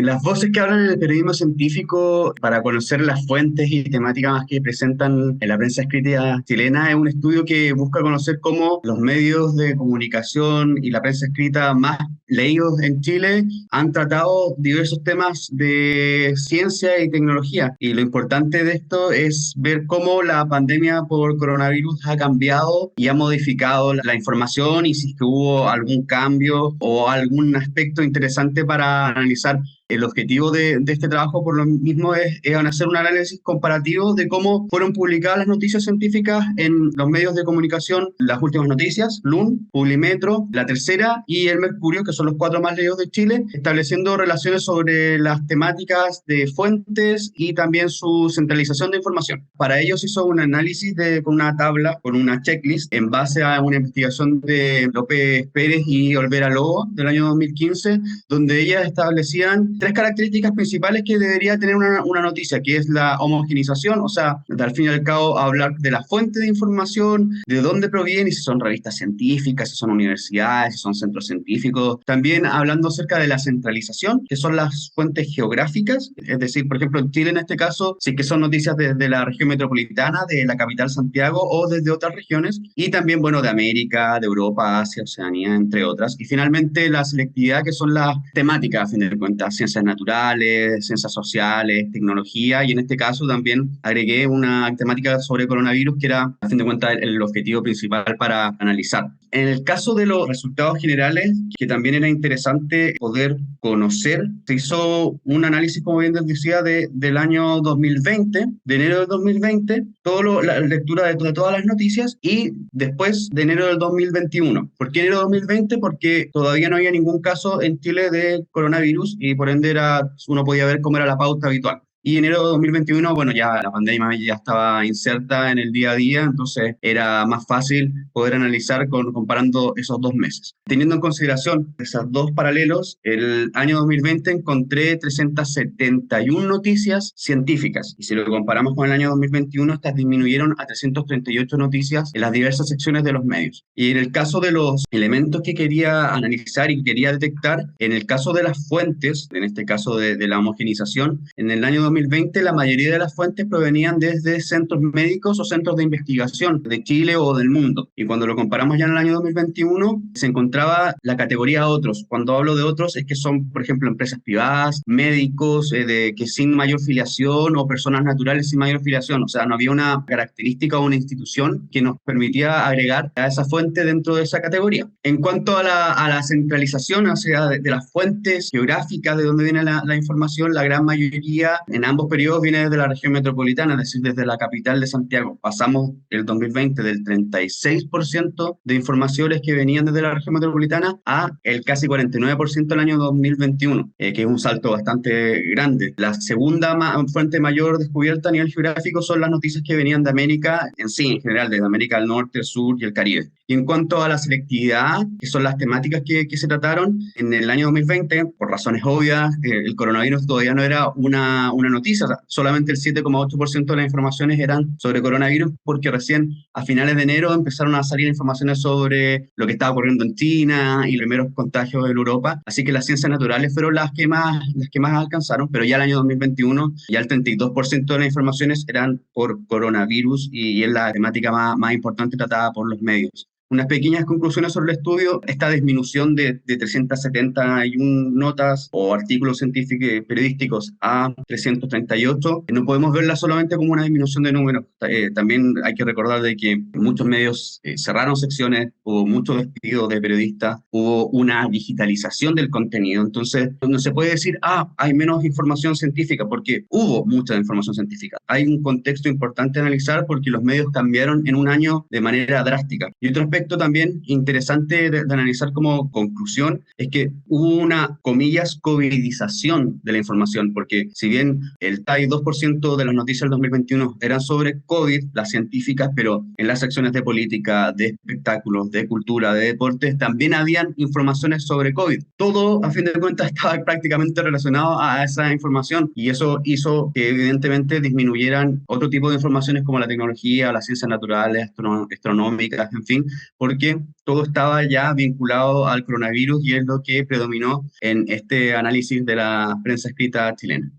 Las voces que hablan en el periodismo científico para conocer las fuentes y temáticas que presentan en la prensa escrita chilena es un estudio que busca conocer cómo los medios de comunicación y la prensa escrita más leídos en Chile han tratado diversos temas de ciencia y tecnología. Y lo importante de esto es ver cómo la pandemia por coronavirus ha cambiado y ha modificado la información y si es que hubo algún cambio o algún aspecto interesante para analizar. El objetivo de este trabajo, por lo mismo, es hacer un análisis comparativo de cómo fueron publicadas las noticias científicas en los medios de comunicación, las últimas noticias, LUN, Publimetro, La Tercera y El Mercurio, que son los cuatro más leídos de Chile, estableciendo relaciones sobre las temáticas de fuentes y también su centralización de información. Para ello se hizo un análisis con una tabla, con una checklist, en base a una investigación de López Pérez y Olvera Lobo del año 2015, donde ellas establecían tres características principales que debería tener una noticia, que es la homogeneización, o sea, al fin y al cabo hablar de la fuente de información, de dónde proviene, y si son revistas científicas, si son universidades, si son centros científicos. También hablando acerca de la centralización, que son las fuentes geográficas, es decir, por ejemplo, en Chile en este caso, sí que son noticias desde la región metropolitana, de la capital Santiago o desde otras regiones, y también, bueno, de América, de Europa, Asia, Oceanía, entre otras. Y finalmente la selectividad, que son las temáticas, a fin de cuentas, ciencias naturales, ciencias sociales, tecnología, y en este caso también agregué una temática sobre coronavirus que era, a fin de cuentas, el objetivo principal para analizar. En el caso de los resultados generales, que también era interesante poder conocer, se hizo un análisis, como bien les decía, del año 2020, de enero del 2020, la lectura de todas las noticias, y después de enero del 2021. ¿Por qué enero del 2020? Porque todavía no había ningún caso en Chile de coronavirus y por ende uno podía ver cómo era la pauta habitual. Y enero de 2021, bueno, ya la pandemia ya estaba inserta en el día a día, entonces era más fácil poder analizar comparando esos 2 meses. Teniendo en consideración esos dos paralelos, el año 2020 encontré 371 noticias científicas, y si lo comparamos con el año 2021, estas disminuyeron a 338 noticias en las diversas secciones de los medios. Y en el caso de los elementos que quería analizar y quería detectar, en el caso de las fuentes, en este caso de la homogeneización, en el año 2020 la mayoría de las fuentes provenían desde centros médicos o centros de investigación de Chile o del mundo. Y cuando lo comparamos ya en el año 2021, se encontraba la categoría otros. Cuando hablo de otros es que son, por ejemplo, empresas privadas, médicos que sin mayor filiación o personas naturales sin mayor filiación. O sea, no había una característica o una institución que nos permitía agregar a esa fuente dentro de esa categoría. En cuanto a la centralización, o sea, de las fuentes geográficas de donde viene la información, la gran mayoría en ambos periodos viene desde la región metropolitana, es decir, desde la capital de Santiago. Pasamos el 2020 del 36% de informaciones que venían desde la región metropolitana a el casi 49% el año 2021, que es un salto bastante grande. La segunda fuente mayor descubierta a nivel geográfico son las noticias que venían de América en sí, en general, desde América del Norte, el Sur y el Caribe. Y en cuanto a la selectividad, que son las temáticas que se trataron, en el año 2020, por razones obvias, el coronavirus todavía no era una noticia, o sea, solamente el 7,8% de las informaciones eran sobre coronavirus, porque recién a finales de enero empezaron a salir informaciones sobre lo que estaba ocurriendo en China y los primeros contagios en Europa, así que las ciencias naturales fueron las que más alcanzaron, pero ya el año 2021, ya el 32% de las informaciones eran por coronavirus y es la temática más importante tratada por los medios. Unas pequeñas conclusiones sobre el estudio: esta disminución de 371 notas o artículos científicos periodísticos a 338, no podemos verla solamente como una disminución de números. También hay que recordar de que muchos medios cerraron secciones, hubo mucho despido de periodistas, hubo una digitalización del contenido. Entonces, no se puede decir, hay menos información científica, porque hubo mucha información científica. Hay un contexto importante a analizar porque los medios cambiaron en un año de manera drástica. Y otro aspecto también interesante de analizar como conclusión es que hubo una, comillas, covidización de la información, porque si bien el 2% de las noticias del 2021 eran sobre COVID, las científicas, pero en las secciones de política, de espectáculos, de cultura, de deportes, también habían informaciones sobre COVID. Todo, a fin de cuentas, estaba prácticamente relacionado a esa información, y eso hizo que evidentemente disminuyeran otro tipo de informaciones como la tecnología, las ciencias naturales, astronómicas, en fin, porque todo estaba ya vinculado al coronavirus y es lo que predominó en este análisis de la prensa escrita chilena.